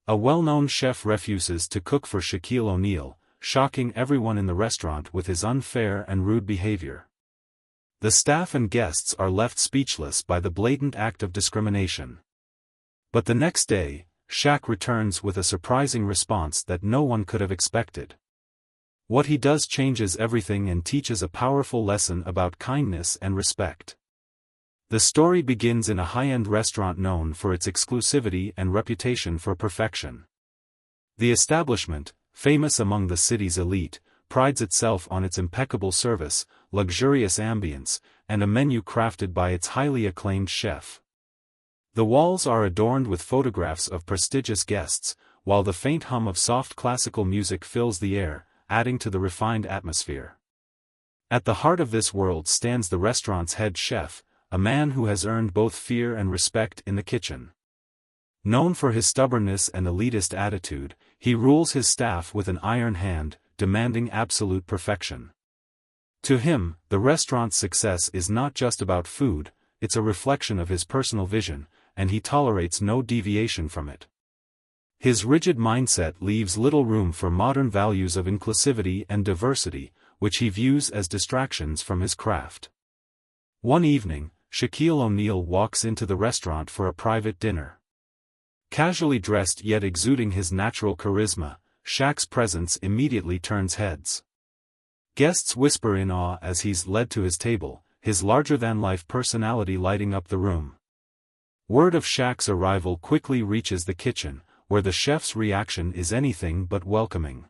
A well-known chef refuses to cook for Shaquille O'Neal, shocking everyone in the restaurant with his unfair and rude behavior. The staff and guests are left speechless by the blatant act of discrimination. But the next day, Shaq returns with a surprising response that no one could have expected. What he does changes everything and teaches a powerful lesson about kindness and respect. The story begins in a high-end restaurant known for its exclusivity and reputation for perfection. The establishment, famous among the city's elite, prides itself on its impeccable service, luxurious ambience, and a menu crafted by its highly acclaimed chef. The walls are adorned with photographs of prestigious guests, while the faint hum of soft classical music fills the air, adding to the refined atmosphere. At the heart of this world stands the restaurant's head chef, a man who has earned both fear and respect in the kitchen. Known for his stubbornness and elitist attitude, he rules his staff with an iron hand, demanding absolute perfection. To him, the restaurant's success is not just about food, it's a reflection of his personal vision, and he tolerates no deviation from it. His rigid mindset leaves little room for modern values of inclusivity and diversity, which he views as distractions from his craft. One evening, Shaquille O'Neal walks into the restaurant for a private dinner. Casually dressed yet exuding his natural charisma, Shaq's presence immediately turns heads. Guests whisper in awe as he's led to his table, his larger-than-life personality lighting up the room. Word of Shaq's arrival quickly reaches the kitchen, where the chef's reaction is anything but welcoming.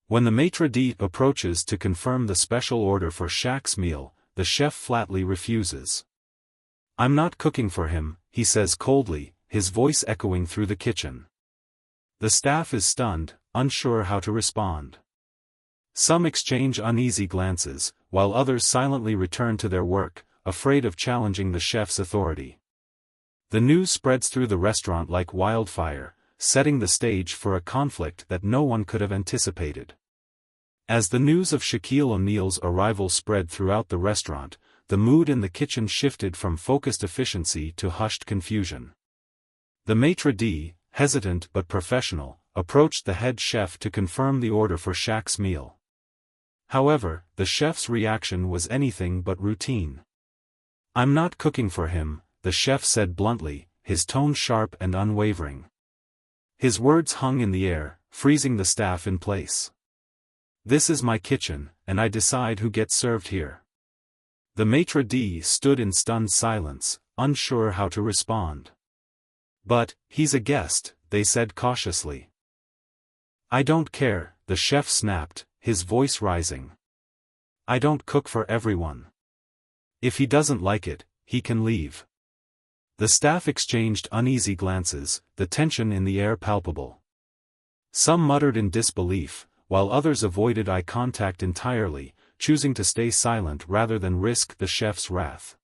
When the maitre d' approaches to confirm the special order for Shaq's meal, the chef flatly refuses. "I'm not cooking for him," he says coldly, his voice echoing through the kitchen. The staff is stunned, unsure how to respond. Some exchange uneasy glances, while others silently return to their work, afraid of challenging the chef's authority. The news spreads through the restaurant like wildfire, setting the stage for a conflict that no one could have anticipated. As the news of Shaquille O'Neal's arrival spread throughout the restaurant, the mood in the kitchen shifted from focused efficiency to hushed confusion. The maitre d', hesitant but professional, approached the head chef to confirm the order for Shaq's meal. However, the chef's reaction was anything but routine. "I'm not cooking for him," the chef said bluntly, his tone sharp and unwavering. His words hung in the air, freezing the staff in place. "This is my kitchen, and I decide who gets served here." The maitre d' stood in stunned silence, unsure how to respond. "But, he's a guest," they said cautiously. "I don't care," the chef snapped, his voice rising. "I don't cook for everyone. If he doesn't like it, he can leave." The staff exchanged uneasy glances, the tension in the air palpable. Some muttered in disbelief, while others avoided eye contact entirely, choosing to stay silent rather than risk the chef's wrath.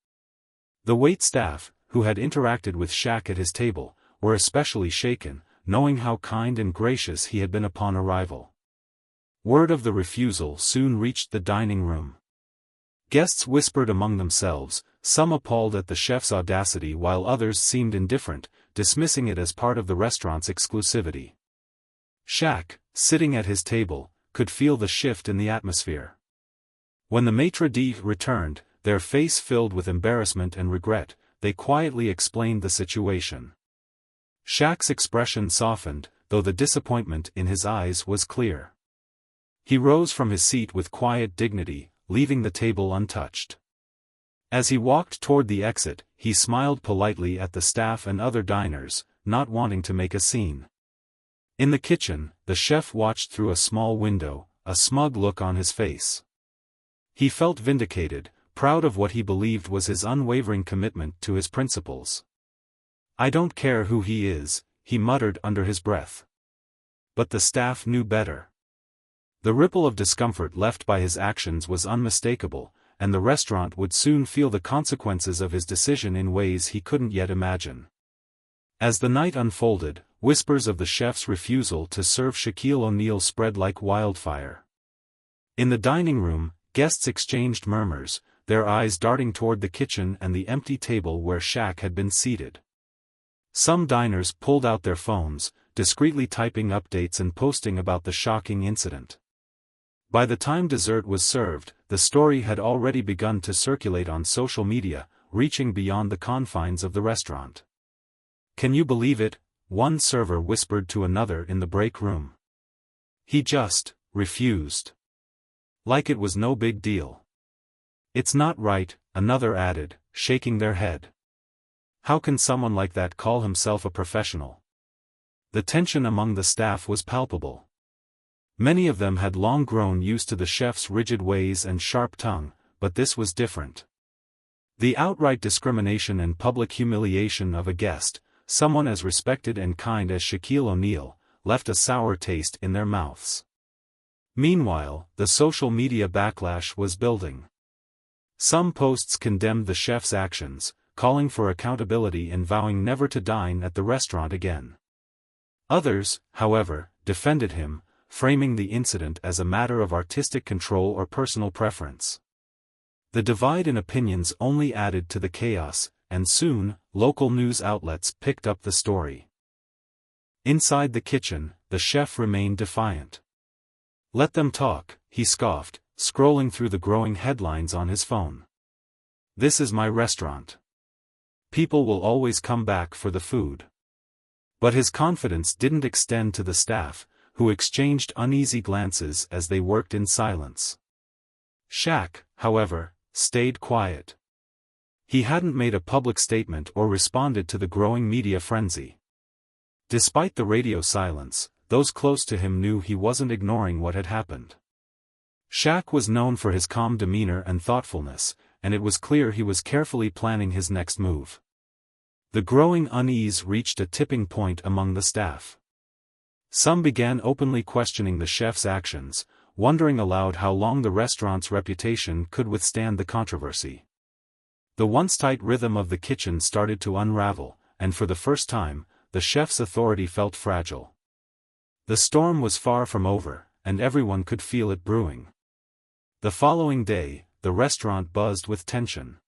The waitstaff, who had interacted with Shaq at his table, were especially shaken, knowing how kind and gracious he had been upon arrival. Word of the refusal soon reached the dining room. Guests whispered among themselves, some appalled at the chef's audacity while others seemed indifferent, dismissing it as part of the restaurant's exclusivity. Shaq, sitting at his table, could feel the shift in the atmosphere. When the maitre d' returned, their face filled with embarrassment and regret, they quietly explained the situation. Shaq's expression softened, though the disappointment in his eyes was clear. He rose from his seat with quiet dignity, leaving the table untouched. As he walked toward the exit, he smiled politely at the staff and other diners, not wanting to make a scene. In the kitchen, the chef watched through a small window, a smug look on his face. He felt vindicated, proud of what he believed was his unwavering commitment to his principles. "I don't care who he is," he muttered under his breath. But the staff knew better. The ripple of discomfort left by his actions was unmistakable, and the restaurant would soon feel the consequences of his decision in ways he couldn't yet imagine. As the night unfolded, whispers of the chef's refusal to serve Shaquille O'Neal spread like wildfire. In the dining room, guests exchanged murmurs, their eyes darting toward the kitchen and the empty table where Shaq had been seated. Some diners pulled out their phones, discreetly typing updates and posting about the shocking incident. By the time dessert was served, the story had already begun to circulate on social media, reaching beyond the confines of the restaurant. "Can you believe it?" one server whispered to another in the break room. "He just refused. Like it was no big deal." "It's not right," another added, shaking their head. "How can someone like that call himself a professional?" The tension among the staff was palpable. Many of them had long grown used to the chef's rigid ways and sharp tongue, but this was different. The outright discrimination and public humiliation of a guest, someone as respected and kind as Shaquille O'Neal, left a sour taste in their mouths. Meanwhile, the social media backlash was building. Some posts condemned the chef's actions, calling for accountability and vowing never to dine at the restaurant again. Others, however, defended him, framing the incident as a matter of artistic control or personal preference. The divide in opinions only added to the chaos, and soon, local news outlets picked up the story. Inside the kitchen, the chef remained defiant. "Let them talk," he scoffed, scrolling through the growing headlines on his phone. "This is my restaurant. People will always come back for the food." But his confidence didn't extend to the staff, who exchanged uneasy glances as they worked in silence. Shaq, however, stayed quiet. He hadn't made a public statement or responded to the growing media frenzy. Despite the radio silence, those close to him knew he wasn't ignoring what had happened. Shaq was known for his calm demeanor and thoughtfulness, and it was clear he was carefully planning his next move. The growing unease reached a tipping point among the staff. Some began openly questioning the chef's actions, wondering aloud how long the restaurant's reputation could withstand the controversy. The once tight rhythm of the kitchen started to unravel, and for the first time, the chef's authority felt fragile. The storm was far from over, and everyone could feel it brewing. The following day, the restaurant buzzed with tension.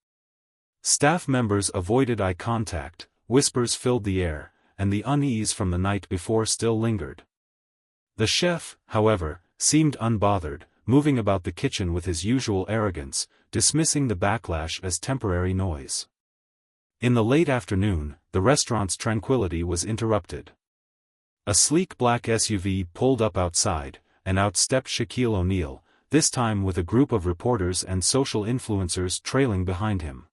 Staff members avoided eye contact, whispers filled the air, and the unease from the night before still lingered. The chef, however, seemed unbothered, moving about the kitchen with his usual arrogance, dismissing the backlash as temporary noise. In the late afternoon, the restaurant's tranquility was interrupted. A sleek black SUV pulled up outside, and out stepped Shaquille O'Neal, this time with a group of reporters and social influencers trailing behind him.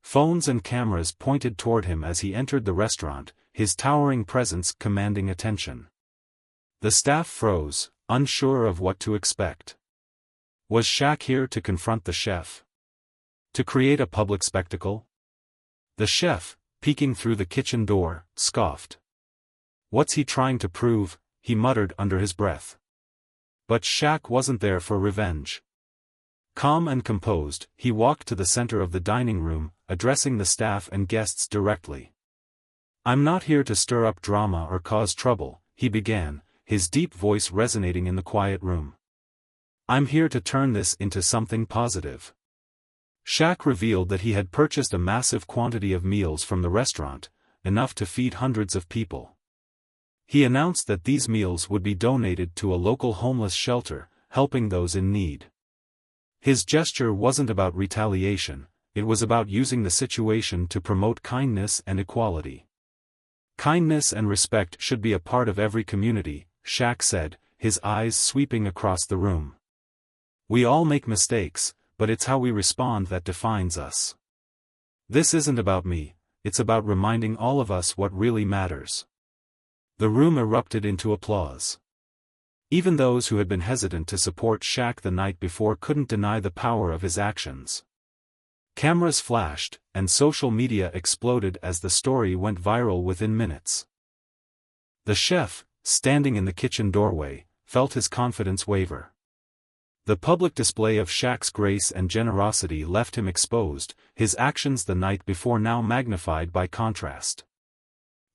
Phones and cameras pointed toward him as he entered the restaurant, his towering presence commanding attention. The staff froze, unsure of what to expect. Was Shaq here to confront the chef? To create a public spectacle? The chef, peeking through the kitchen door, scoffed. "What's he trying to prove?" he muttered under his breath. But Shaq wasn't there for revenge. Calm and composed, he walked to the center of the dining room, addressing the staff and guests directly. "I'm not here to stir up drama or cause trouble," he began, his deep voice resonating in the quiet room. "I'm here to turn this into something positive." Shaq revealed that he had purchased a massive quantity of meals from the restaurant, enough to feed hundreds of people. He announced that these meals would be donated to a local homeless shelter, helping those in need. His gesture wasn't about retaliation, it was about using the situation to promote kindness and equality. "Kindness and respect should be a part of every community," Shaq said, his eyes sweeping across the room. "We all make mistakes, but it's how we respond that defines us. This isn't about me, it's about reminding all of us what really matters." The room erupted into applause. Even those who had been hesitant to support Shaq the night before couldn't deny the power of his actions. Cameras flashed, and social media exploded as the story went viral within minutes. The chef, standing in the kitchen doorway, felt his confidence waver. The public display of Shaq's grace and generosity left him exposed, his actions the night before now magnified by contrast.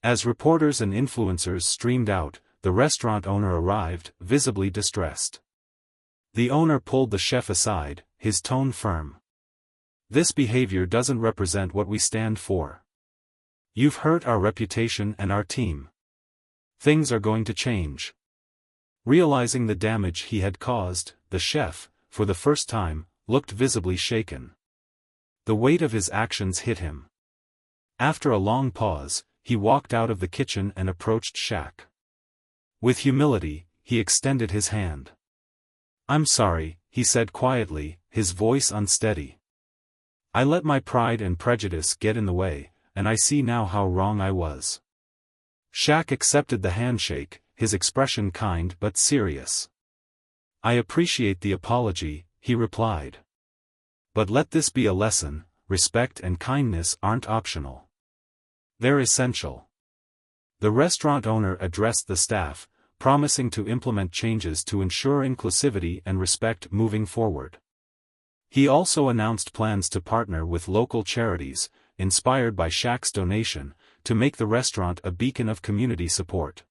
As reporters and influencers streamed out, the restaurant owner arrived, visibly distressed. The owner pulled the chef aside, his tone firm. "This behavior doesn't represent what we stand for. You've hurt our reputation and our team. Things are going to change. Realizing the damage he had caused, the chef, for the first time, looked visibly shaken. The weight of his actions hit him. After a long pause, he walked out of the kitchen and approached Shaq. With humility, he extended his hand. "I'm sorry," he said quietly, his voice unsteady. "I let my pride and prejudice get in the way, and I see now how wrong I was." Shaq accepted the handshake, his expression kind but serious. "I appreciate the apology," he replied. "But let this be a lesson: respect and kindness aren't optional. They're essential." The restaurant owner addressed the staff, promising to implement changes to ensure inclusivity and respect moving forward. He also announced plans to partner with local charities, inspired by Shaq's donation, to make the restaurant a beacon of community support.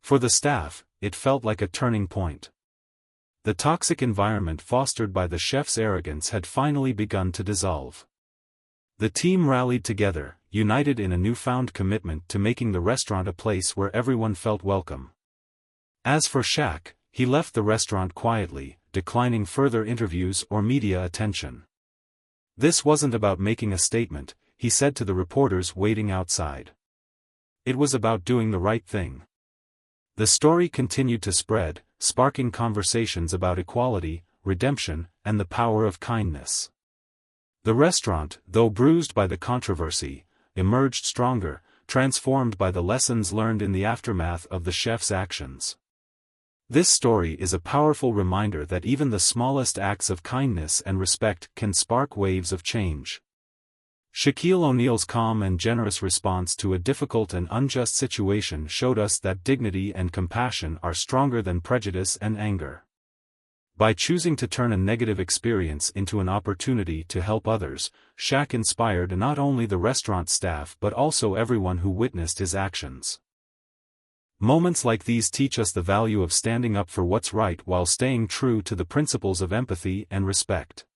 For the staff, it felt like a turning point. The toxic environment fostered by the chef's arrogance had finally begun to dissolve. The team rallied together, united in a newfound commitment to making the restaurant a place where everyone felt welcome. As for Shaq, he left the restaurant quietly, declining further interviews or media attention. "This wasn't about making a statement," he said to the reporters waiting outside. "It was about doing the right thing." The story continued to spread, sparking conversations about equality, redemption, and the power of kindness. The restaurant, though bruised by the controversy, emerged stronger, transformed by the lessons learned in the aftermath of the chef's actions. This story is a powerful reminder that even the smallest acts of kindness and respect can spark waves of change. Shaquille O'Neal's calm and generous response to a difficult and unjust situation showed us that dignity and compassion are stronger than prejudice and anger. By choosing to turn a negative experience into an opportunity to help others, Shaq inspired not only the restaurant staff but also everyone who witnessed his actions. Moments like these teach us the value of standing up for what's right while staying true to the principles of empathy and respect.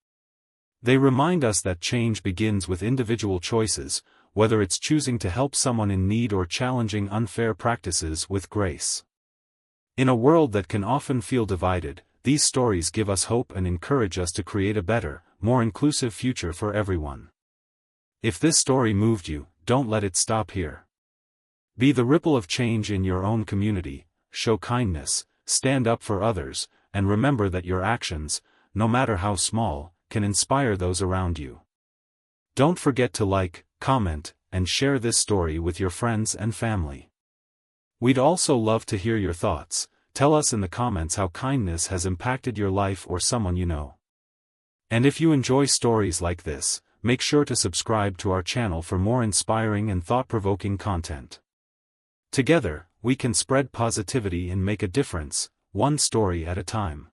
They remind us that change begins with individual choices, whether it's choosing to help someone in need or challenging unfair practices with grace. In a world that can often feel divided, these stories give us hope and encourage us to create a better, more inclusive future for everyone. If this story moved you, don't let it stop here. Be the ripple of change in your own community, show kindness, stand up for others, and remember that your actions, no matter how small, can inspire those around you. Don't forget to like, comment, and share this story with your friends and family. We'd also love to hear your thoughts. Tell us in the comments how kindness has impacted your life or someone you know. And if you enjoy stories like this, make sure to subscribe to our channel for more inspiring and thought-provoking content. Together, we can spread positivity and make a difference, one story at a time.